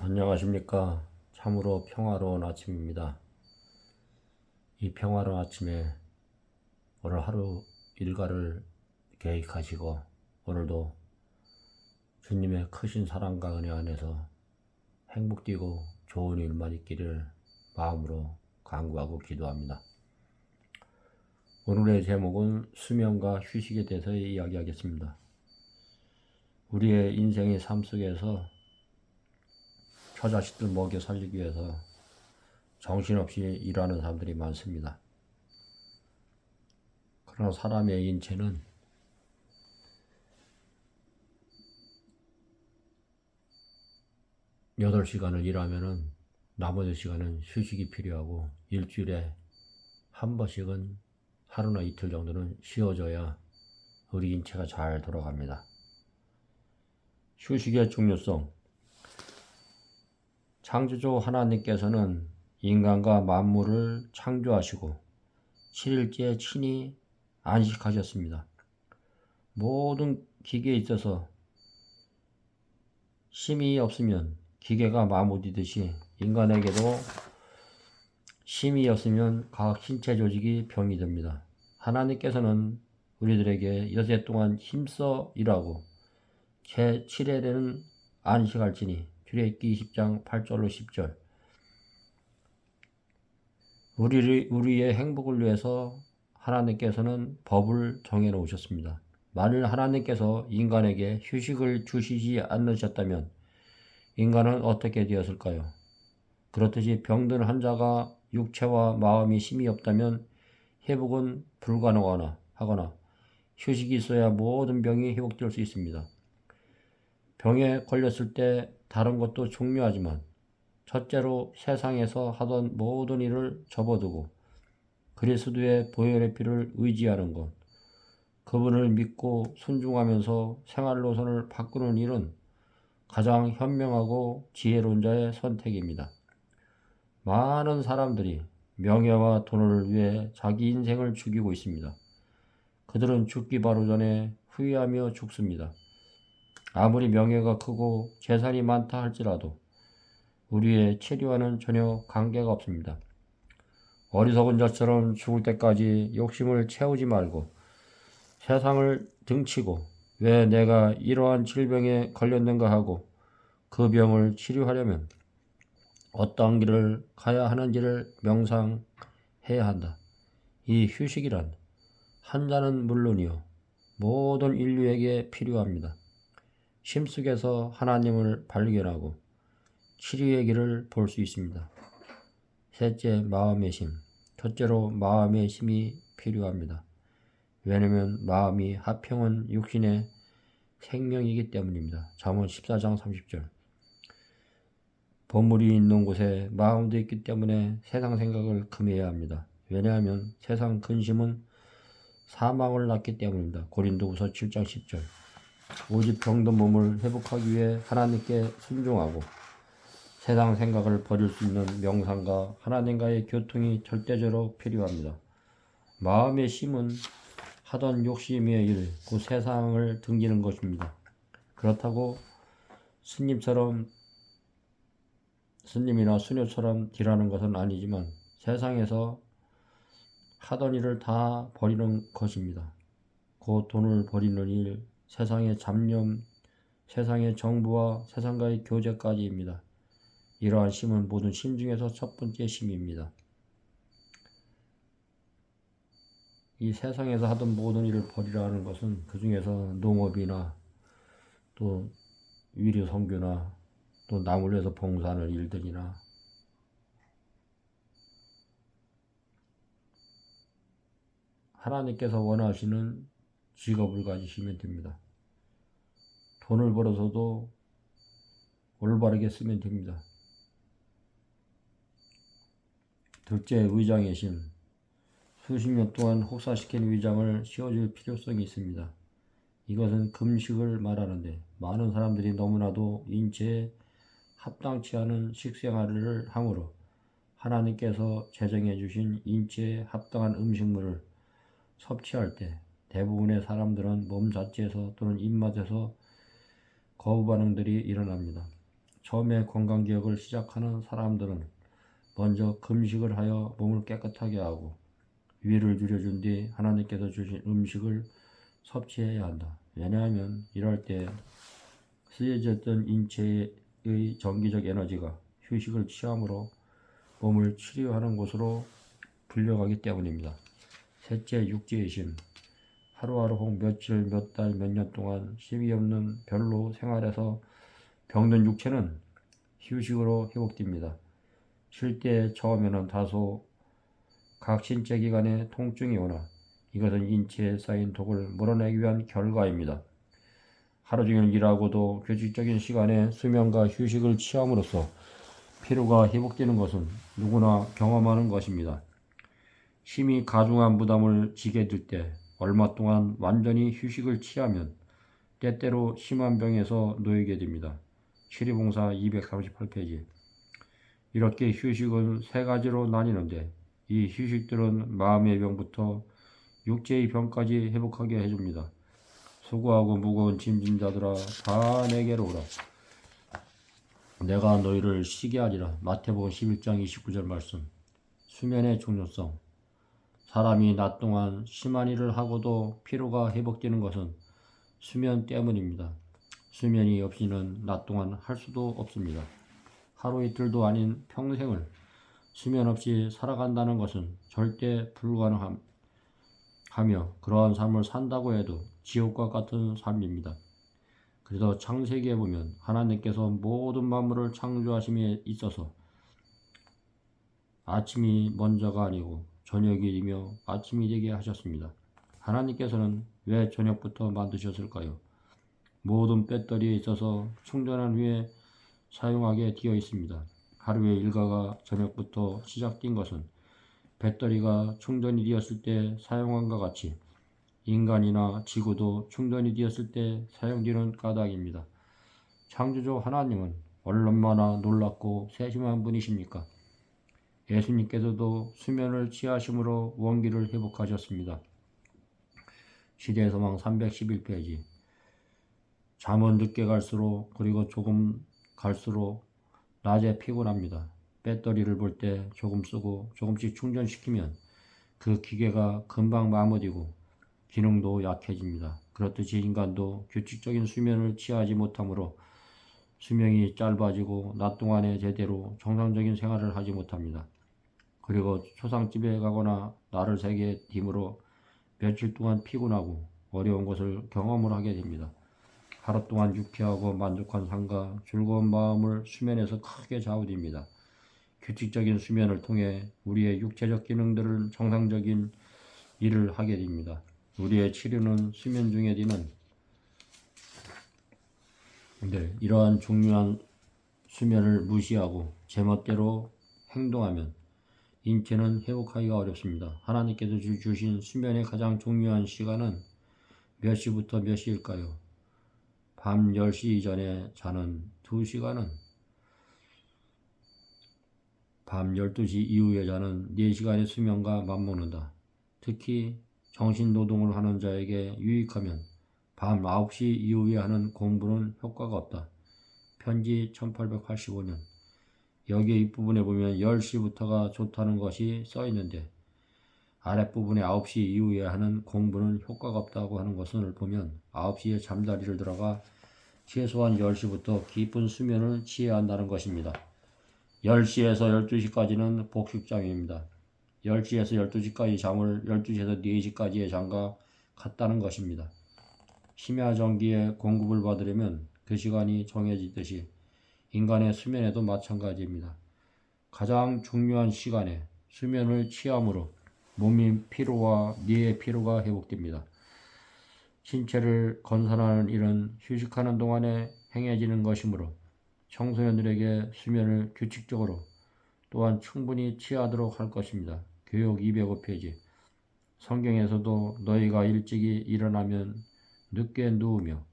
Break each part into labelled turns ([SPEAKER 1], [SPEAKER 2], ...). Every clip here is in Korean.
[SPEAKER 1] 안녕하십니까. 참으로 평화로운 아침입니다. 이 평화로운 아침에 오늘 하루 일과를 계획하시고 오늘도 주님의 크신 사랑과 은혜 안에서 행복되고 좋은 일만 있기를 마음으로 간구하고 기도합니다. 오늘의 제목은 수면과 휴식에 대해서 이야기하겠습니다. 우리의 인생의 삶 속에서 처자식들 먹여 살리기 위해서 정신없이 일하는 사람들이 많습니다. 그러나 사람의 인체는 8시간을 일하면은 나머지 시간은 휴식이 필요하고 일주일에 한 번씩은 하루나 이틀 정도는 쉬어줘야 우리 인체가 잘 돌아갑니다. 휴식의 중요성. 창조주 하나님께서는 인간과 만물을 창조하시고 7일째 친히 안식하셨습니다. 모든 기계에 있어서 힘이 없으면 기계가 마무리듯이 인간에게도 힘이 없으면 각 신체 조직이 병이 듭니다. 하나님께서는 우리들에게 여세 동안 힘써 일하고 제7일에는 안식할지니 출애굽기 20장 8절로 10절. 우리의 행복을 위해서 하나님께서는 법을 정해 놓으셨습니다. 만일 하나님께서 인간에게 휴식을 주시지 않으셨다면 인간은 어떻게 되었을까요? 그렇듯이 병든 환자가 육체와 마음이 힘이 없다면 회복은 불가능하거나 휴식이 있어야 모든 병이 회복될 수 있습니다. 병에 걸렸을 때 다른 것도 중요하지만 첫째로 세상에서 하던 모든 일을 접어두고 그리스도의 보혈의 피를 의지하는 것, 그분을 믿고 순종하면서 생활 노선을 바꾸는 일은 가장 현명하고 지혜로운 자의 선택입니다. 많은 사람들이 명예와 돈을 위해 자기 인생을 죽이고 있습니다. 그들은 죽기 바로 전에 후회하며 죽습니다. 아무리 명예가 크고 재산이 많다 할지라도 우리의 체류와는 전혀 관계가 없습니다. 어리석은 자처럼 죽을 때까지 욕심을 채우지 말고 세상을 등치고 왜 내가 이러한 질병에 걸렸는가 하고 그 병을 치료하려면 어떤 길을 가야 하는지를 명상해야 한다. 이 휴식이란 한자는 물론이요 모든 인류에게 필요합니다. 쉼 속에서 하나님을 발견하고 치료의 길을 볼 수 있습니다. 셋째, 마음의 쉼. 첫째로 마음의 쉼이 필요합니다. 왜냐하면 마음이 하평은 육신의 생명이기 때문입니다. 잠언 14장 30절. 보물이 있는 곳에 마음도 있기 때문에 세상 생각을 금해야 합니다. 왜냐하면 세상 근심은 사망을 낳기 때문입니다. 고린도후서 7장 10절. 오직 병든 몸을 회복하기 위해 하나님께 순종하고 세상 생각을 버릴 수 있는 명상과 하나님과의 교통이 절대적으로 필요합니다. 마음의 쉼은 하던 욕심의 일, 그 세상을 등지는 것입니다. 그렇다고 스님이나 수녀처럼 딜하는 것은 아니지만 세상에서 하던 일을 다 버리는 것입니다. 곧 돈을 버리는 일, 세상의 잡념, 세상의 정부와 세상과의 교제까지입니다. 이러한 쉼은 모든 쉼 중에서 첫 번째 쉼입니다. 이 세상에서 하던 모든 일을 버리라는 것은 그 중에서 농업이나 또 위료 선교나 또 남을 위해서 봉사하는 일들이나 하나님께서 원하시는 직업을 가지시면 됩니다. 돈을 벌어서도 올바르게 쓰면 됩니다. 둘째, 의장의 심. 수십 년 동안 혹사시킨 위장을 씌워줄 필요성이 있습니다. 이것은 금식을 말하는데 많은 사람들이 너무나도 인체에 합당치 않은 식생활을 하므로 하나님께서 제정해 주신 인체에 합당한 음식물을 섭취할 때 대부분의 사람들은 몸 자체에서 또는 입맛에서 거부 반응들이 일어납니다. 처음에 건강기억을 시작하는 사람들은 먼저 금식을 하여 몸을 깨끗하게 하고 위를 줄여준 뒤 하나님께서 주신 음식을 섭취해야 한다. 왜냐하면 이럴 때 쓰여졌던 인체의 정기적 에너지가 휴식을 취함으로 몸을 치료하는 곳으로 불려가기 때문입니다. 셋째, 육지의 심. 하루하루 혹 며칠, 몇 달, 몇 년 동안 쉼이 없는 별로 생활에서 병든 육체는 휴식으로 회복됩니다. 쉴 때 처음에는 다소 각 신체 기관에 통증이 오나 이것은 인체에 쌓인 독을 몰아내기 위한 결과입니다. 하루 종일 일하고도 규칙적인 시간에 수면과 휴식을 취함으로써 피로가 회복되는 것은 누구나 경험하는 것입니다. 심히 가중한 부담을 지게 될 때 얼마 동안 완전히 휴식을 취하면 때때로 심한 병에서 놓이게 됩니다. 치리봉사 238페이지. 이렇게 휴식은 세 가지로 나뉘는데 이 휴식들은 마음의 병부터 육체의 병까지 회복하게 해줍니다. 수고하고 무거운 짐진 자들아 다 내게로 오라. 내가 너희를 쉬게 하리라. 마태복음 11장 29절 말씀. 수면의 중요성. 사람이 낮 동안 심한 일을 하고도 피로가 회복되는 것은 수면 때문입니다. 수면이 없이는 낮 동안 할 수도 없습니다. 하루 이틀도 아닌 평생을 수면 없이 살아간다는 것은 절대 불가능하며 그러한 삶을 산다고 해도 지옥과 같은 삶입니다. 그래서 창세기에 보면 하나님께서 모든 만물을 창조하심에 있어서 아침이 먼저가 아니고 저녁이며 아침이 되게 하셨습니다. 하나님께서는 왜 저녁부터 만드셨을까요? 모든 배터리에 있어서 충전한 후에 사용하게 되어 있습니다. 하루의 일과가 저녁부터 시작된 것은 배터리가 충전이 되었을 때 사용함과 같이 인간이나 지구도 충전이 되었을 때 사용되는 까닭입니다. 창조주 하나님은 얼마나 놀랍고 세심한 분이십니까? 예수님께서도 수면을 취하심으로 원기를 회복하셨습니다. 시대의 소망 311페이지. 잠은 늦게 갈수록 그리고 조금 갈수록 낮에 피곤합니다. 배터리를 볼 때 조금 쓰고 조금씩 충전시키면 그 기계가 금방 마무리고 기능도 약해집니다. 그렇듯이 인간도 규칙적인 수면을 취하지 못하므로 수명이 짧아지고 낮 동안에 제대로 정상적인 생활을 하지 못합니다. 그리고 초상집에 가거나 날을 새게 됨으로 며칠 동안 피곤하고 어려운 것을 경험을 하게 됩니다. 하루 동안 유쾌하고 만족한 삶과 즐거운 마음을 수면에서 크게 좌우됩니다. 규칙적인 수면을 통해 우리의 육체적 기능들을 정상적인 일을 하게 됩니다. 우리의 치료는 수면 중에 되는 이러한 중요한 수면을 무시하고 제멋대로 행동하면 인체는 회복하기가 어렵습니다. 하나님께서 주신 수면의 가장 중요한 시간은 몇 시부터 몇 시일까요? 밤 10시 이전에 자는 2시간은 밤 12시 이후에 자는 4시간의 수면과 맞먹는다. 특히 정신노동을 하는 자에게 유익하면 밤 9시 이후에 하는 공부는 효과가 없다. 편지 1885년. 여기 윗부분에 보면 10시부터가 좋다는 것이 써있는데 아랫부분에 9시 이후에 하는 공부는 효과가 없다고 하는 것을 보면 9시에 잠자리를 들어가 최소한 10시부터 깊은 수면을 취해야 한다는 것입니다. 10시에서 12시까지는 복식잠입니다. 10시에서 12시까지 잠을 12시에서 4시까지의 잠과 같다는 것입니다. 심야전기에 공급을 받으려면 그 시간이 정해지듯이 인간의 수면에도 마찬가지입니다. 가장 중요한 시간에 수면을 취함으로 몸의 피로와 뇌의 피로가 회복됩니다. 신체를 건선하는 일은 휴식하는 동안에 행해지는 것이므로 청소년들에게 수면을 규칙적으로 또한 충분히 취하도록 할 것입니다. 교육 205페이지. 성경에서도 너희가 일찍이 일어나면 늦게 누우며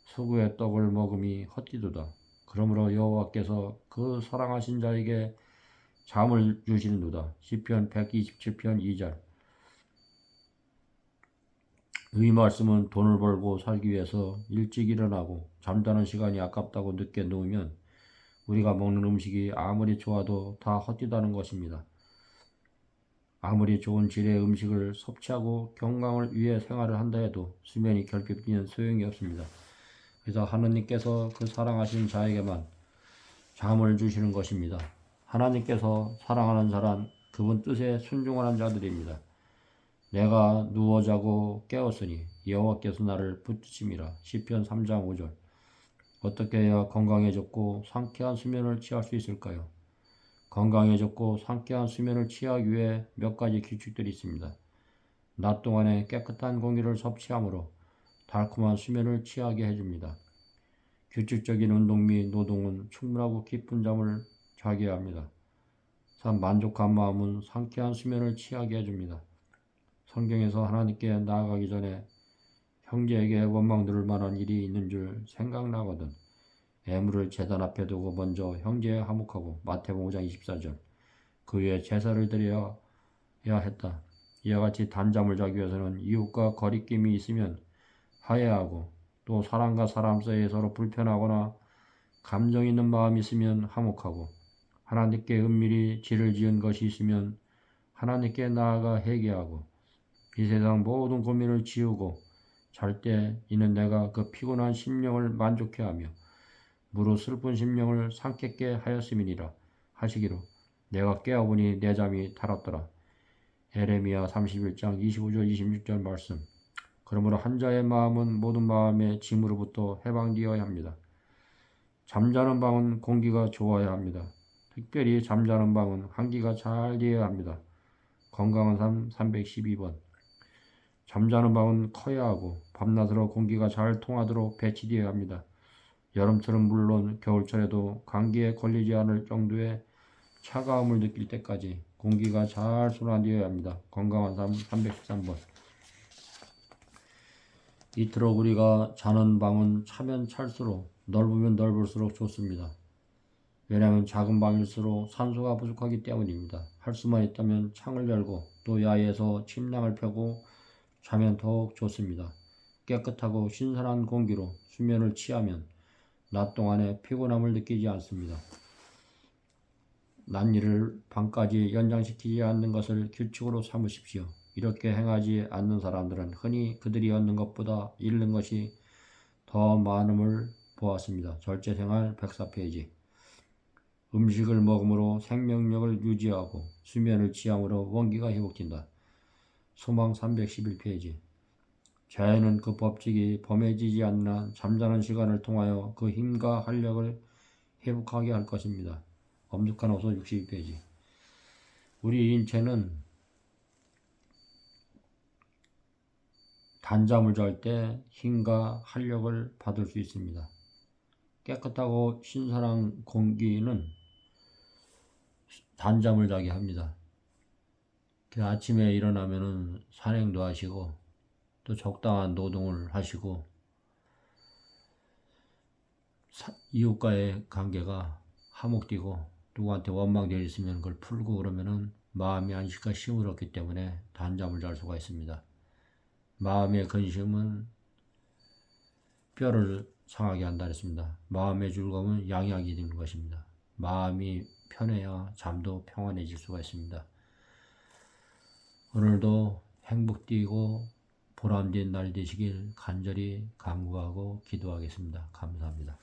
[SPEAKER 1] 수구의 떡을 먹음이 헛디도다. 그러므로 여호와께서 그 사랑하신 자에게 잠을 주시는도다. 시편 127편 2절. 이 말씀은 돈을 벌고 살기 위해서 일찍 일어나고 잠자는 시간이 아깝다고 늦게 누우면 우리가 먹는 음식이 아무리 좋아도 다 헛되다는 것입니다. 아무리 좋은 질의 음식을 섭취하고 건강을 위해 생활을 한다 해도 수면이 결핍되면 소용이 없습니다. 그래서 하느님께서 그 사랑하신 자에게만 잠을 주시는 것입니다. 하나님께서 사랑하는 자란 그분 뜻에 순종하는 자들입니다. 내가 누워 자고 깨었으니 여호와께서 나를 붙드심이라. 시편 3장 5절. 어떻게 해야 건강해졌고 상쾌한 수면을 취할 수 있을까요? 건강해졌고 상쾌한 수면을 취하기 위해 몇 가지 규칙들이 있습니다. 낮 동안에 깨끗한 공기를 섭취하므로 달콤한 수면을 취하게 해줍니다. 규칙적인 운동 및 노동은 충분하고 깊은 잠을 자게 합니다. 3. 만족한 마음은 상쾌한 수면을 취하게 해줍니다. 성경에서 하나님께 나아가기 전에 형제에게 원망 들을 만한 일이 있는 줄 생각나거든 애물을 제단 앞에 두고 먼저 형제에 화목하고. 마태복음 5장 24절. 그 위에 제사를 드려야 했다. 이와 같이 단잠을 자기 위해서는 이웃과 거리낌이 있으면 화해하고, 또 사람과 사람 사이에 서로 불편하거나 감정 있는 마음이 있으면 화목하고, 하나님께 은밀히 죄를 지은 것이 있으면 하나님께 나아가 회개하고, 이 세상 모든 고민을 지우고 잘 때 이는 내가 그 피곤한 심령을 만족해 하며 무릇 슬픈 심령을 상쾌케 하였음이니라 하시기로. 내가 깨어보니 내 잠이 달았더라. 에레미야 31장 25절 26절 말씀. 그러므로 한 자의 마음은 모든 마음의 짐으로부터 해방되어야 합니다. 잠자는 방은 공기가 좋아야 합니다. 특별히 잠자는 방은 환기가 잘 되어야 합니다. 건강한 삶 312번. 잠자는 방은 커야 하고 밤낮으로 공기가 잘 통하도록 배치되어야 합니다. 여름철은 물론 겨울철에도 감기에 걸리지 않을 정도의 차가움을 느낄 때까지 공기가 잘 순환되어야 합니다. 건강한 삶 313번. 이토록 우리가 자는 방은 차면 찰수록 넓으면 넓을수록 좋습니다. 왜냐하면 작은 방일수록 산소가 부족하기 때문입니다. 할 수만 있다면 창을 열고 또 야외에서 침낭을 펴고 자면 더욱 좋습니다. 깨끗하고 신선한 공기로 수면을 취하면 낮 동안에 피곤함을 느끼지 않습니다. 낮일을 밤까지 연장시키지 않는 것을 규칙으로 삼으십시오. 이렇게 행하지 않는 사람들은 흔히 그들이 얻는 것보다 잃는 것이 더 많음을 보았습니다. 절제생활 104페이지. 음식을 먹음으로 생명력을 유지하고 수면을 취함으로 원기가 회복된다. 소망 311페이지. 자연은 그 법칙이 범해지지 않는 한 잠자는 시간을 통하여 그 힘과 활력을 회복하게 할 것입니다. 엄숙한 호소 62페이지. 우리 인체는 단잠을 잘 때 힘과 활력을 받을 수 있습니다. 깨끗하고 신선한 공기는 단잠을 자게 합니다. 아침에 일어나면은 산행도 하시고 또 적당한 노동을 하시고 이웃과의 관계가 화목되고 누구한테 원망되어 있으면 그걸 풀고 그러면은 마음의 안식과 쉼을 얻기 때문에 단잠을 잘 수가 있습니다. 마음의 근심은 뼈를 상하게 한다 했습니다. 마음의 즐거움은 양약이 되는 것입니다. 마음이 편해야 잠도 평안해질 수가 있습니다. 오늘도 행복되고 보람된 날 되시길 간절히 간구하고 기도하겠습니다. 감사합니다.